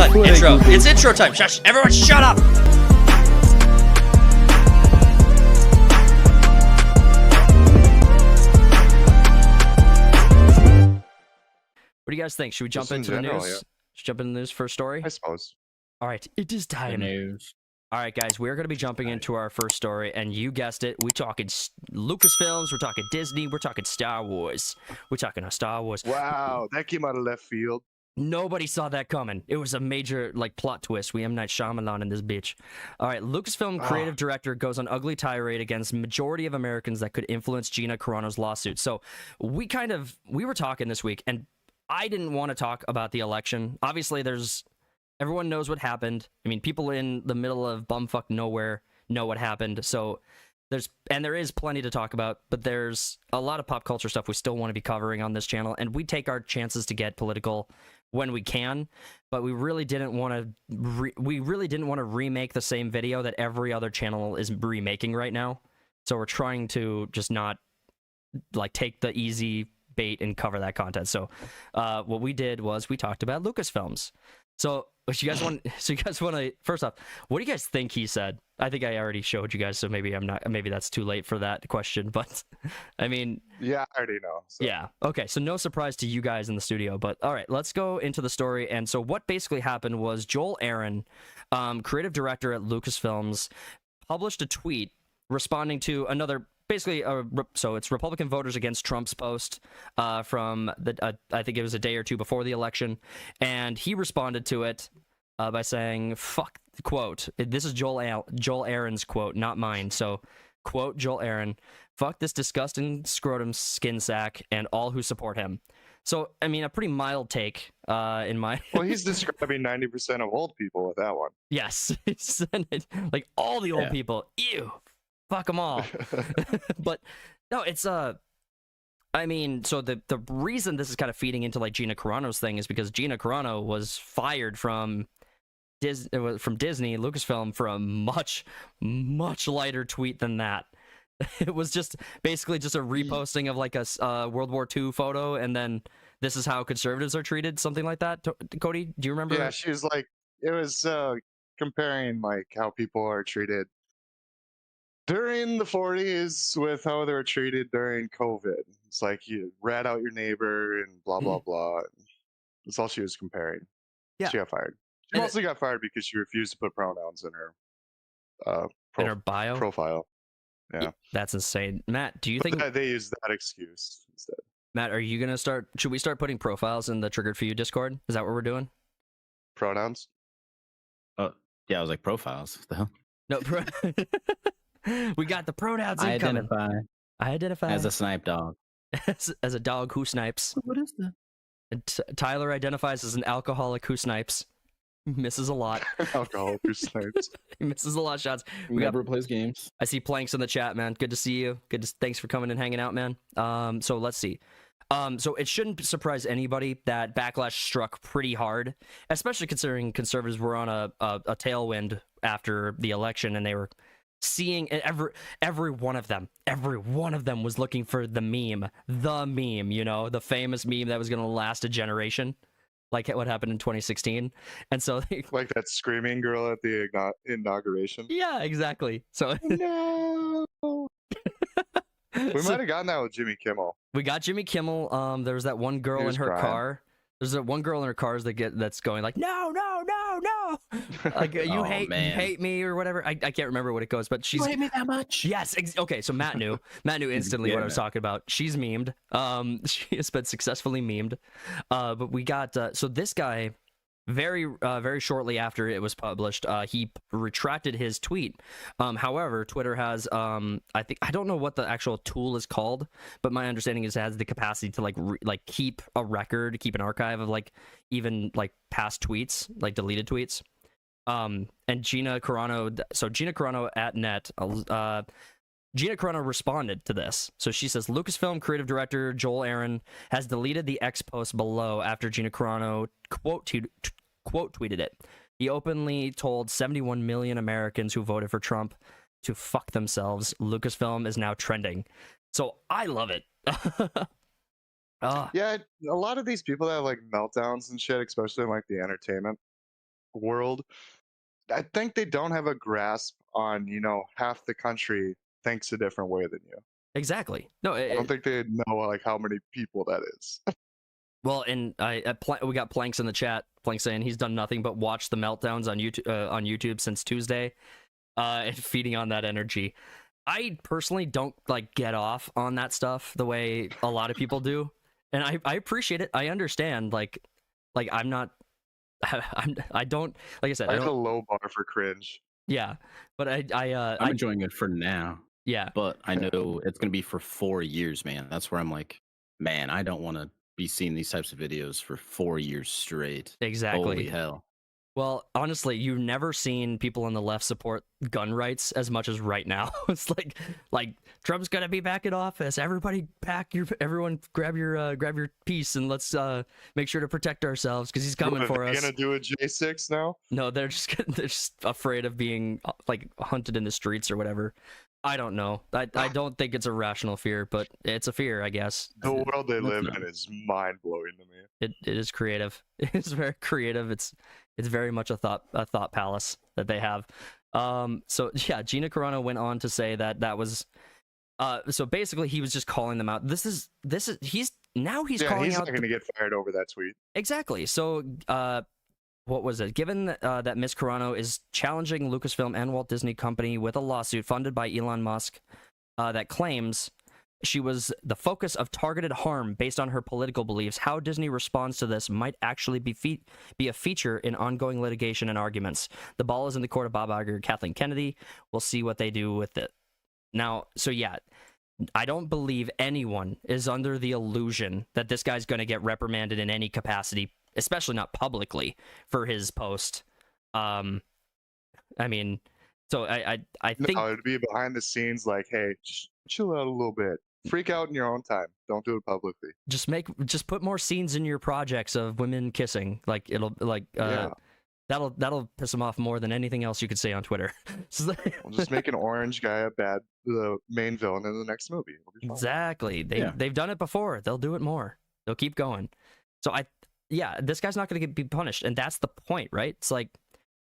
done. Intro. It's intro time. Shush. Everyone shut up. What do you guys think? Should we jump into the news? Yeah. Should we jump into the news first story? I suppose. All right, it is time. News. All right, guys, we're going to be jumping into our first story, and you guessed it. We're talking Lucasfilms, we're talking Disney, we're talking Star Wars. We're talking Star Wars. Wow, that came out of left field. Nobody saw that coming. It was a major, plot twist. We M. Night Shyamalan in this bitch. All right, Lucasfilm creative director goes on ugly tirade against majority of Americans that could influence Gina Carano's lawsuit. So we were talking this week, and I didn't want to talk about the election. Obviously, everyone knows what happened. I mean, people in the middle of bumfuck nowhere know what happened. So there is plenty to talk about, but there's a lot of pop culture stuff we still want to be covering on this channel, and we take our chances to get political when we can. But we really didn't want to remake the same video that every other channel is remaking right now. So we're trying to just not take the easy bait and cover that content. So what we did was we talked about Lucasfilms. So you guys want to, first off, what do you guys think he said? I think I already showed you guys, so maybe that's too late for that question, but I mean, yeah, I already know. So. Yeah. Okay. So no surprise to you guys in the studio, but all right, let's go into the story. And so what basically happened was Joel Aaron, creative director at Lucasfilms, published a tweet responding to another, basically, so it's Republican voters against Trump's post from I think it was a day or two before the election, and he responded to it by saying, "Fuck." Quote. This is Joel Aaron's quote, not mine. So, quote Joel Aaron, "Fuck this disgusting scrotum skin sack and all who support him." So, I mean, a pretty mild take in my. Well, he's describing 90% of old people with that one. Yes, like all the old people. Ew. Fuck them all. But no, it's I mean, so the reason this is kind of feeding into Gina Carano's thing is because Gina Carano was fired from Disney, Lucasfilm, for a much lighter tweet than that. It was just basically just a reposting of a World War II photo, and then this is how conservatives are treated, something like that. Cody, do you remember? Yeah, she was it was comparing how people are treated during the 40s with how they were treated during COVID. It's like you rat out your neighbor and blah, blah, blah. That's all she was comparing. Yeah. She got fired. She mostly got fired because she refused to put pronouns in her in her bio? Profile. Yeah. That's insane. Matt, do you think... they use that excuse instead. Matt, are you going to start... Should we start putting profiles in the Triggered For You Discord? Is that what we're doing? Pronouns? Oh, yeah, I was like, profiles. What the hell? No, we got the pronouns incoming. I identify as a snipe dog. as a dog who snipes. What is that? Tyler identifies as an alcoholic who snipes. Misses a lot. Alcoholic who snipes. He misses a lot of shots. Never plays games. I see Planks in the chat, man. Good to see you. Thanks for coming and hanging out, man. So let's see. So it shouldn't surprise anybody that backlash struck pretty hard, especially considering conservatives were on a tailwind after the election, and they were seeing every one of them was looking for the meme, the famous meme that was going to last a generation, like what happened in 2016. And so like that screaming girl at the inauguration. Yeah, exactly. So no. We might have gotten that with Jimmy Kimmel. We got Jimmy Kimmel. There was that one girl in her car. There's that one girl in her cars that's going like, no, like you hate me or whatever. I can't remember what it goes, but she's... You hate me that much? Yes. Okay, so Matt knew instantly what I was talking about. She's memed. She has been successfully memed. But we got so this guy, very shortly after it was published, he retracted his tweet. However, Twitter has I don't know what the actual tool is called, but my understanding is it has the capacity to keep a record, keep an archive of even past tweets, deleted tweets. And Gina Carano at net, Gina Carano responded to this. So she says, Lucasfilm creative director Joel Aaron has deleted the X post below after Gina Carano quote tweeted it. He openly told 71 million Americans who voted for Trump to fuck themselves. Lucasfilm is now trending. So I love it. Yeah, a lot of these people that have meltdowns and shit, especially in the entertainment world, I think they don't have a grasp on, half the country thinks a different way than you. Exactly. No, I don't think they know like how many people that is. well, and we got Planks in the chat. Plank saying he's done nothing but watch the meltdowns on YouTube since Tuesday, and feeding on that energy. I personally don't like get off on that stuff the way a lot of people do, and I appreciate it. I understand. Like I'm not. I don't, like I said, I I have a don't. low bar for cringe. Yeah, but I'm enjoying it for now, yeah, but I know it's gonna be for 4 years, man. That's where I'm like, man, I don't want to be seeing these types of videos for 4 years straight. exactly. Holy hell! Well, honestly, you've never seen people on the left support gun rights as much as right now. It's like Trump's gonna be back in office. Everybody everyone grab your piece and let's make sure to protect ourselves because he's coming for us. Are they gonna do a J6 now? No, they're just afraid of being like hunted in the streets or whatever. I don't know. I don't think it's a rational fear, but it's a fear, I guess. The world they live not- in is mind blowing to me. It is creative. It's very creative. It's very much a thought palace that they have. So yeah, Gina Carano went on to say that was so basically he was just calling them out. This is he's calling he's out not going to get fired over that tweet. exactly. So what was it? Given that Miss Carano is challenging Lucasfilm and Walt Disney Company with a lawsuit funded by Elon Musk that claims she was the focus of targeted harm based on her political beliefs, how Disney responds to this might actually be a feature in ongoing litigation and arguments. The ball is in the court of Bob Iger and Kathleen Kennedy. We'll see what they do with it. Now, so yeah, I don't believe anyone is under the illusion that this guy's going to get reprimanded in any capacity, especially not publicly, for his post. I mean, so I think No, it'd be behind the scenes, like, hey, just chill out a little bit. Freak out in your own time. Don't do it publicly. just put more scenes in your projects of women kissing. Like it'll Yeah. that'll piss him off more than anything else you could say on Twitter. We'll just make an orange guy the main villain in the next movie. It'll be fine. Exactly. They've done it before. They'll do it more. They'll keep going. So this guy's not going to be punished, and that's the point, right? It's like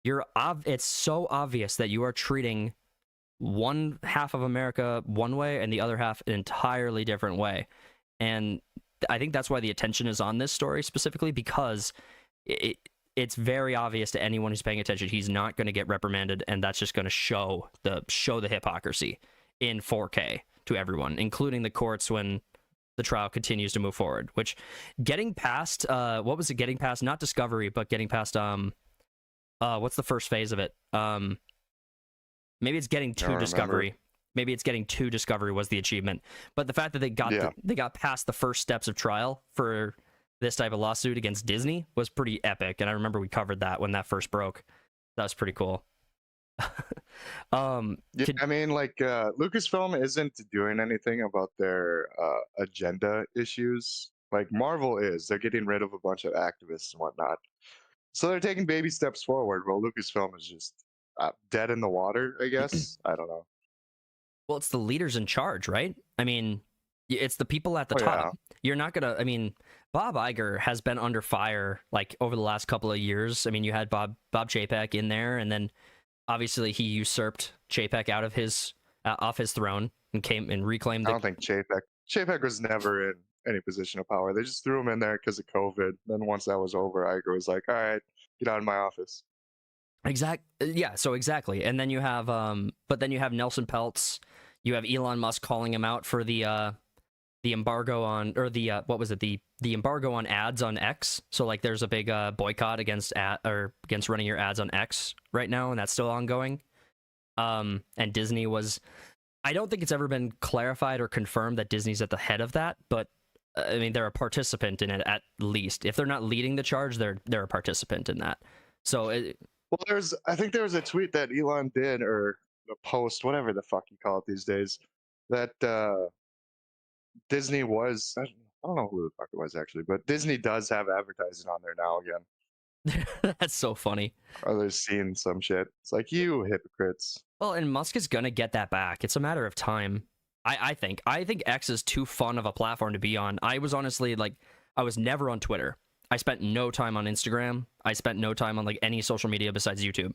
it's so obvious that you are treating one half of America one way and the other half an entirely different way. And I think that's why the attention is on this story specifically, because it's very obvious to anyone who's paying attention he's not going to get reprimanded, and that's just going to show the hypocrisy in 4K to everyone, including the courts when the trial continues to move forward. Which getting past getting past not discovery, but getting past what's the first phase of it? Maybe it's getting to discovery. Maybe it's getting to discovery was the achievement. But the fact that they got past the first steps of trial for this type of lawsuit against Disney was pretty epic. And I remember we covered that when that first broke. That was pretty cool. I mean, like, Lucasfilm isn't doing anything about their agenda issues. Like Marvel is. They're getting rid of a bunch of activists and whatnot. So they're taking baby steps forward. Well, Lucasfilm is just dead in the water, I guess. I don't know. Well, it's the leaders in charge, right? I mean, it's the people at the top. Yeah. You're not gonna. I mean, Bob Iger has been under fire like over the last couple of years. I mean, you had Bob Chapek in there, and then obviously he usurped Chapek out of his off his throne and came and reclaimed. I don't think Chapek was never in any position of power. They just threw him in there because of COVID. Then once that was over, Iger was like, "All right, get out of my office." Yeah, so exactly. And then you have but then you have Nelson Peltz, you have Elon Musk calling him out for the embargo on, or the what was it, the embargo on ads on X. So like there's a big boycott against running your ads on X right now, and that's still ongoing. And Disney was, I don't think it's ever been clarified or confirmed that Disney's at the head of that, but I mean they're a participant in it at least. If they're not leading the charge, they're a participant in that. So well, I think there was a tweet that Elon did, or a post, whatever the fuck you call it these days, that Disney was, I don't know who the fuck it was actually, but Disney does have advertising on there now again. That's so funny. Or they're seeing some shit. It's like, you hypocrites. Well, and Musk is gonna get that back. It's a matter of time. I think X is too fun of a platform to be on. I was honestly like, I was never on Twitter. I spent no time on Instagram. I spent no time on like any social media besides YouTube.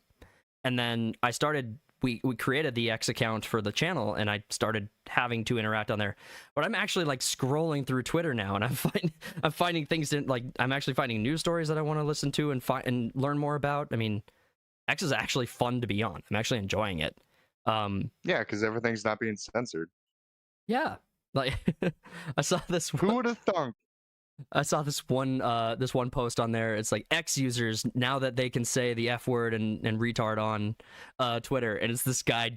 And then I started, we created the X account for the channel, and I started having to interact on there. But I'm actually like scrolling through Twitter now, and I'm finding things in, like, I'm actually finding news stories that I want to listen to and learn more about. I mean, X is actually fun to be on. I'm actually enjoying it. Yeah, because everything's not being censored. Yeah, like I saw this. Who would have thunk? I saw this one post on there. It's like, X users, now that they can say the F word and retard on Twitter, and it's this guy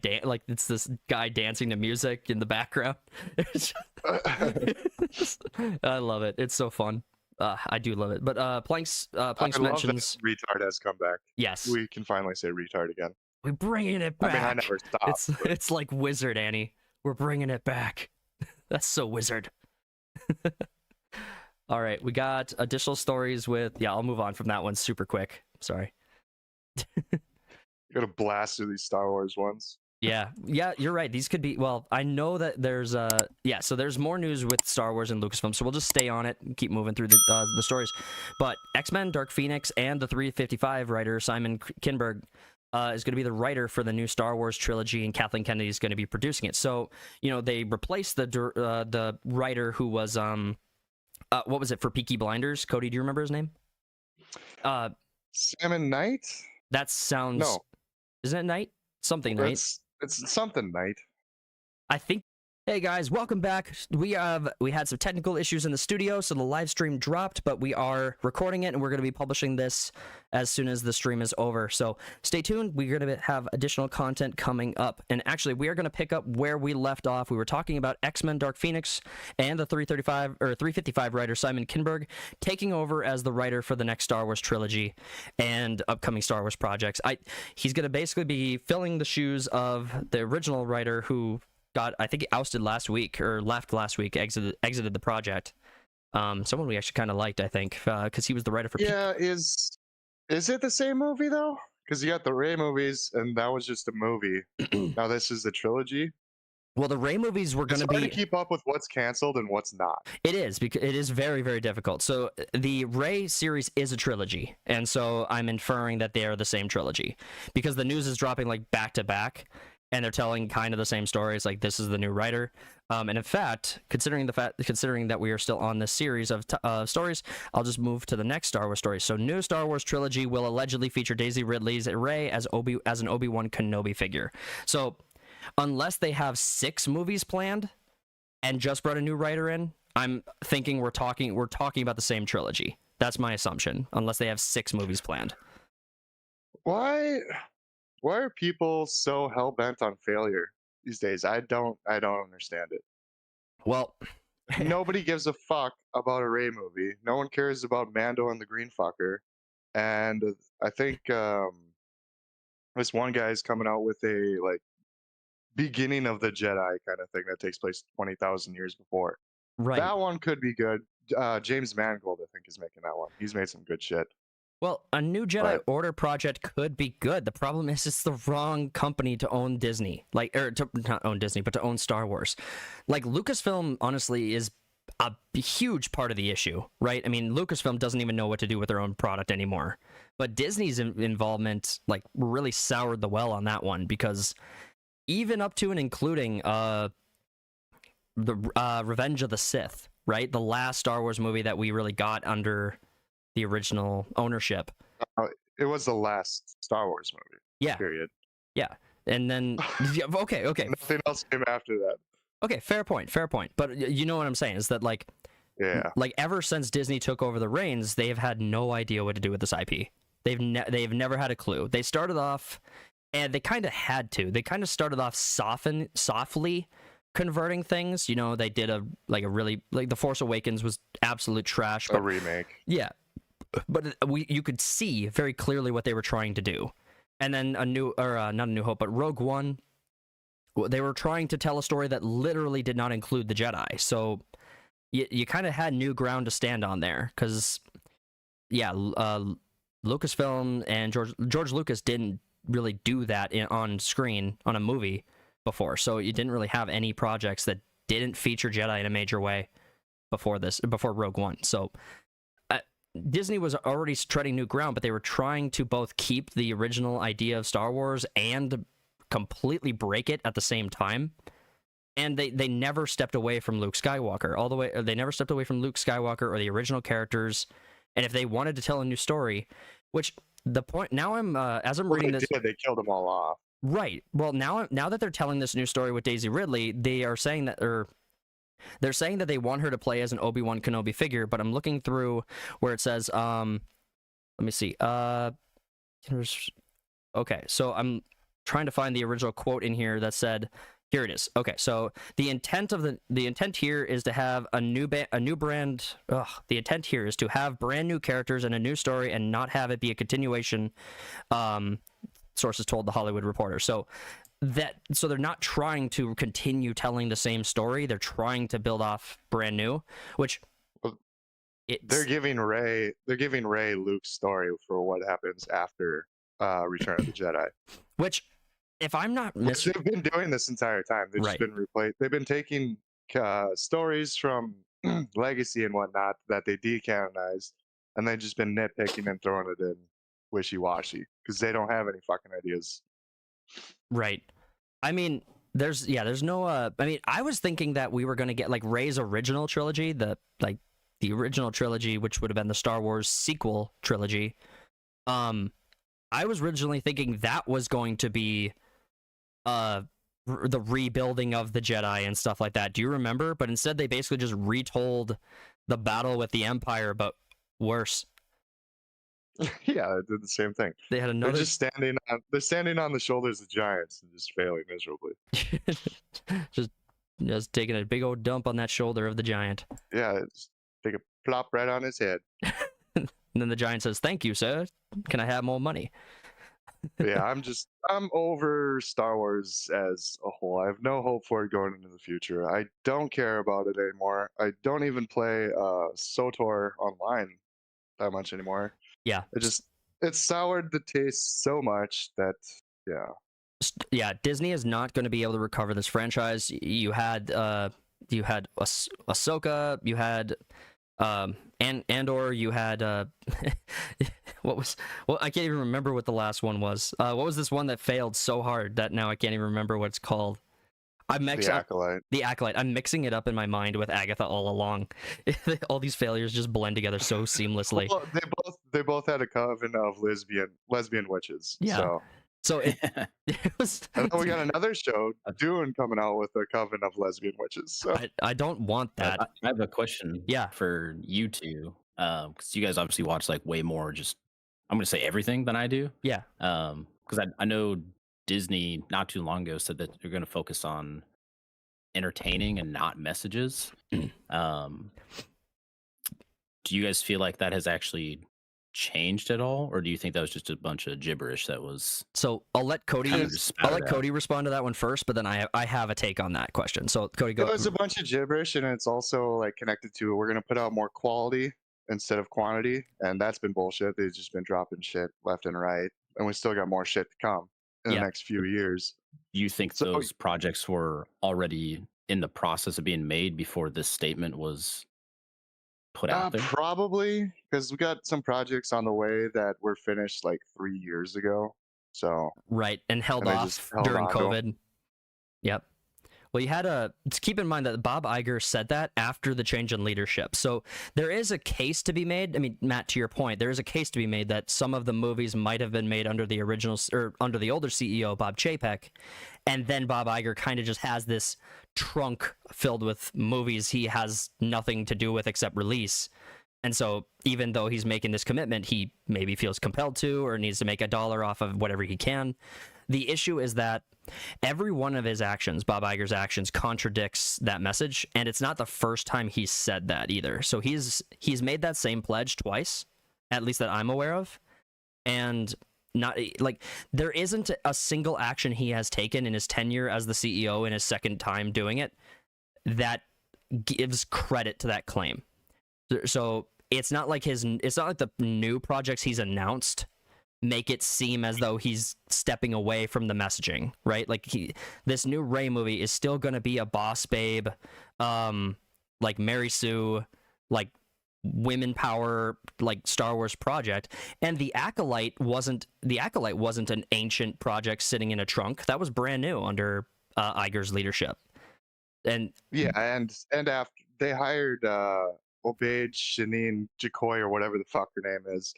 dancing to music in the background. I love it. It's so fun. I do love it. But Planks mentions retard has come back. Yes, We can finally say retard again. we're bringing it back. I mean, I never stopped. It's like Wizard, Annie. We're bringing it back. That's so Wizard. All right, we got additional stories with... Yeah, I'll move on from that one super quick. Sorry. Gotta blast through these Star Wars ones. Yeah, you're right. These could be... Well, I know that there's... so there's more news with Star Wars and Lucasfilm, so we'll just stay on it and keep moving through the stories. But X-Men, Dark Phoenix, and the 355 writer, Simon Kinberg, is going to be the writer for the new Star Wars trilogy, and Kathleen Kennedy is going to be producing it. So, they replaced the writer who was... what was it for Peaky Blinders? Cody, do you remember his name? Salmon Knight? That sounds... No. Isn't it Knight? Something Knight. It's something Knight. I think... Hey guys, welcome back. We had some technical issues in the studio, so the live stream dropped, but we are recording it, and we're going to be publishing this as soon as the stream is over. So stay tuned. We're going to have additional content coming up. And actually, we are going to pick up where we left off. We were talking about X-Men Dark Phoenix and the 355 writer Simon Kinberg taking over as the writer for the next Star Wars trilogy and upcoming Star Wars projects. He's going to basically be filling the shoes of the original writer who I think he ousted last week, or left last week, exited the project. Someone we actually kind of liked, I think, because he was the writer for... Yeah, is it the same movie, though? Because you got the Rey movies, and that was just a movie. Now this is the trilogy. Well, the Rey movies were going to be... It's hard to keep up with what's canceled and what's not. It is, because it is very, very difficult. So the Rey series is a trilogy, and so I'm inferring that they are the same trilogy, because the news is dropping like back to back, and they're telling kind of the same stories, like this is the new writer. And in fact, considering that we are still on this series of stories, I'll just move to the next Star Wars story. So, new Star Wars trilogy will allegedly feature Daisy Ridley's Rey as an Obi-Wan Kenobi figure. So, unless they have 6 movies planned and just brought a new writer in, I'm thinking we're talking about the same trilogy. That's my assumption, unless they have 6 movies planned. Why are people so hell-bent on failure these days? I don't understand it. Well, nobody gives a fuck about a Rey movie. No one cares about Mando and the Green Fucker. And I think this one guy is coming out with a like beginning of the Jedi kind of thing that takes place 20,000 years before. Right. That one could be good. James Mangold, I think, is making that one. He's made some good shit. Well, a new Jedi Order project could be good. The problem is it's the wrong company to own Disney. Not own Disney, but to own Star Wars. Like, Lucasfilm, honestly, is a huge part of the issue, right? I mean, Lucasfilm doesn't even know what to do with their own product anymore. But Disney's involvement, like, really soured the well on that one, because even up to and including the Revenge of the Sith, right? The last Star Wars movie that we really got under the original ownership. It was the last Star Wars movie. Yeah. Period. Yeah. And then okay. Nothing else came after that. Okay, fair point. But you know what I'm saying is that like ever since Disney took over the reins, they have had no idea what to do with this IP. They've never had a clue. They started off, and they kind of had to. They kind of started off softly converting things. You know, they did a really The Force Awakens was absolute trash. A remake. Yeah. But you could see very clearly what they were trying to do. And then not A New Hope, but Rogue One, they were trying to tell a story that literally did not include the Jedi. So you kind of had new ground to stand on there. Because, Lucasfilm and George Lucas didn't really do that on screen, on a movie before. So you didn't really have any projects that didn't feature Jedi in a major way before Rogue One. So... Disney was already treading new ground, but they were trying to both keep the original idea of Star Wars and completely break it at the same time. And they never stepped away from Luke Skywalker all the way. They never stepped away from Luke Skywalker or the original characters. And if they wanted to tell a new story, which the point now I'm as I'm reading this, they killed them all off. right? Well, now that they're telling this new story with Daisy Ridley, they are saying that they're saying that they want her to play as an Obi-Wan Kenobi figure. But I'm looking through where it says let me see okay, so I'm trying to find the original quote in here that said, here it is. Okay, so the intent here is to have a new brand. The intent here is to have brand new characters and a new story, and not have it be a continuation. Sources told The Hollywood Reporter. So they're not trying to continue telling the same story. They're trying to build off brand new, which they're giving Rey Luke's story for what happens after Return of the Jedi. Which, if I'm not they've been doing this entire time. They've just been replaced. They've been taking stories from Legacy and whatnot that they decanonized, and they've just been nitpicking and throwing it in wishy-washy because they don't have any fucking ideas. Right. I mean, there's no. I mean, I was thinking that we were gonna get like Rey's original trilogy, the original trilogy, which would have been the Star Wars sequel trilogy. I was originally thinking that was going to be the rebuilding of the Jedi and stuff like that. Do you remember? But instead they basically just retold the battle with the Empire, but worse. Yeah, they did the same thing. They had another. They're standing on the shoulders of giants and just failing miserably. just taking a big old dump on that shoulder of the giant. Yeah, just take a plop right on his head. And then the giant says, "Thank you, sir. Can I have more money?" Yeah, I'm over Star Wars as a whole. I have no hope for it going into the future. I don't care about it anymore. I don't even play SOTOR online that much anymore. Yeah. It soured the taste so much that Disney is not going to be able to recover this franchise. You had Ahsoka, you had Andor, you had I can't even remember what the last one was. What was this one that failed so hard that now I can't even remember what it's called? The Acolyte. The Acolyte. I'm mixing it up in my mind with Agatha all along. All these failures just blend together so seamlessly. Well, they both had a coven of lesbian witches. Yeah. So it was. And then we got another show, Dune, coming out with a coven of lesbian witches. So. I don't want that. I have a question. Yeah. For you two, because you guys obviously watch like way more. Just I'm gonna say everything than I do. Yeah. Because I know Disney not too long ago said that they're going to focus on entertaining and not messages. Do you guys feel like that has actually changed at all, or do you think that was just a bunch of gibberish that was? So I'll let Cody respond to that one first, but then I have a take on that question. So Cody, go. It was a bunch of gibberish, and it's also like connected to we're going to put out more quality instead of quantity, and that's been bullshit. They've just been dropping shit left and right, and we still got more shit to come in the next few years. You think those projects were already in the process of being made before this statement was put out there? Probably, because we got some projects on the way that were finished like 3 years ago. So right, and held off during COVID. Yep. Well, you had keep in mind that Bob Iger said that after the change in leadership. So there is a case to be made. I mean, Matt, to your point, there is a case to be made that some of the movies might have been made under the original or under the older CEO, Bob Chapek, and then Bob Iger kind of just has this trunk filled with movies he has nothing to do with except release. And so even though he's making this commitment, he maybe feels compelled to or needs to make $1 off of whatever he can. The issue is that every one of his actions, Bob Iger's actions, contradicts that message, and it's not the first time he's said that either. So he's made that same pledge twice, at least that I'm aware of, and not like there isn't a single action he has taken in his tenure as the CEO in his second time doing it that gives credit to that claim. So it's not like the new projects he's announced make it seem as though he's stepping away from the messaging, right? Like this new Rey movie is still going to be a boss babe, like Mary Sue, like women power like Star Wars project. And the Acolyte wasn't an ancient project sitting in a trunk. That was brand new under Iger's leadership. And yeah, and after they hired Obaid Shanine Jacoy or whatever the fuck her name is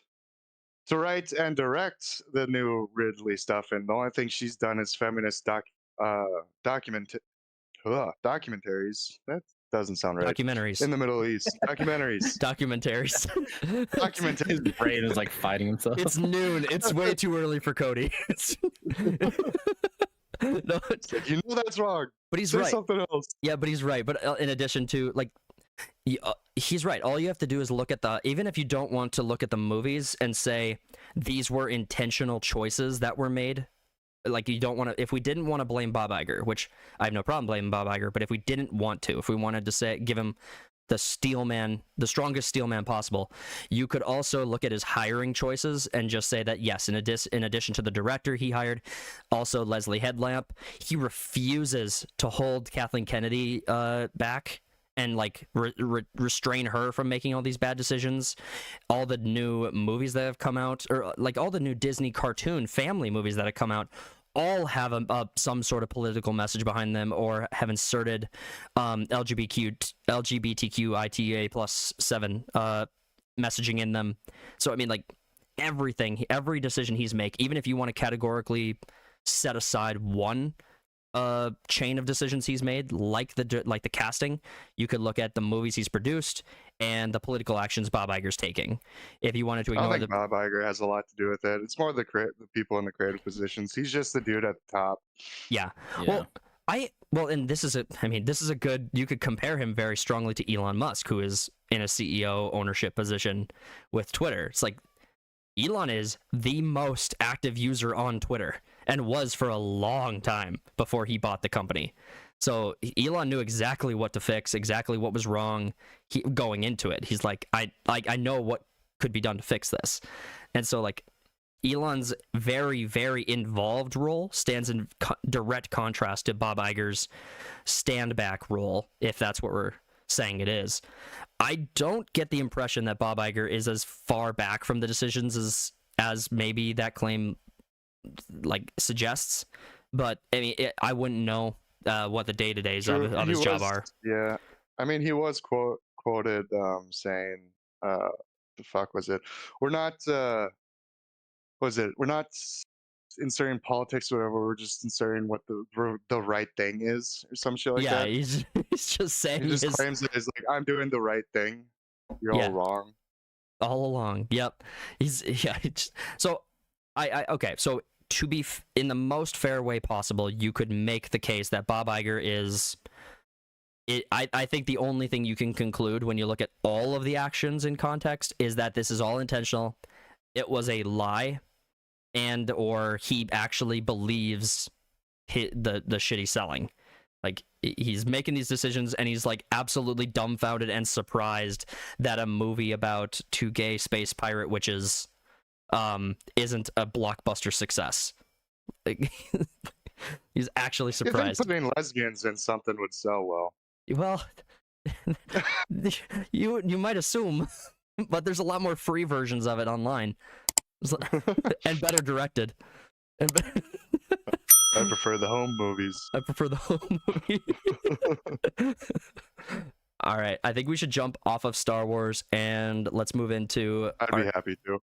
to write and direct the new Ridley stuff, and the only thing she's done is feminist documentaries. That doesn't sound right. documentaries. In the Middle East, documentaries. Documentaries. His brain is like fighting himself. It's noon. It's way too early for Cody. No, It's like, you know that's wrong. but he's Say right. something else. Yeah, but he's right. But in addition to like, he's right. All you have to do is look at even if you don't want to look at the movies and say these were intentional choices that were made. Like you don't want to, if we didn't want to blame Bob Iger, which I have no problem blaming Bob Iger, but if we didn't want to, if we wanted to give him the strongest steel man possible, you could also look at his hiring choices and just say that yes, in addition to the director he hired, also Leslie Headlamp, he refuses to hold Kathleen Kennedy back and like restrain her from making all these bad decisions. All the new movies that have come out, or like all the new Disney cartoon family movies that have come out, all have some sort of political message behind them, or have inserted LGBTQITA plus 7 messaging in them. So I mean, like every decision he's make, even if you want to categorically set aside one chain of decisions he's made, like the casting, you could look at the movies he's produced and the political actions Bob Iger's taking. If you wanted to I ignore don't think Bob Iger has a lot to do with it. It's more the people in the creative positions. He's just the dude at the top. yeah. Yeah. And this is a good, you could compare him very strongly to Elon Musk, who is in a CEO ownership position with Twitter. It's like Elon is the most active user on Twitter and was for a long time before he bought the company. So Elon knew exactly what to fix, exactly what was wrong going into it. He's like, I know what could be done to fix this. And so like Elon's very, very involved role stands in direct contrast to Bob Iger's stand back role, if that's what we're saying it is. I don't get the impression that Bob Iger is as far back from the decisions as maybe that claim like suggests, but I mean, I wouldn't know what the day-to-days of his job are. Yeah, I mean, he was quoted saying, "The fuck was it? We're not. We're not inserting politics or whatever. We're just inserting what the right thing is, or some shit like that." He's just saying he just claims it as like, "I'm doing the right thing. You're all wrong." All along. Yep. So okay. So to be in the most fair way possible, you could make the case that Bob Iger is. I think the only thing you can conclude when you look at all of the actions in context is that this is all intentional. It was a lie, and or he actually believes the shit he's selling. Like he's making these decisions and he's like absolutely dumbfounded and surprised that a movie about 2 gay space pirate witches isn't a blockbuster succce. Like, he's actually surprised. You think putting lesbians in something would sell well? Well, you might assume, but there's a lot more free versions of it online, and better directed. I prefer the home movies. I prefer the home movie. All right, I think we should jump off of Star Wars and let's move into. I'd be happy to.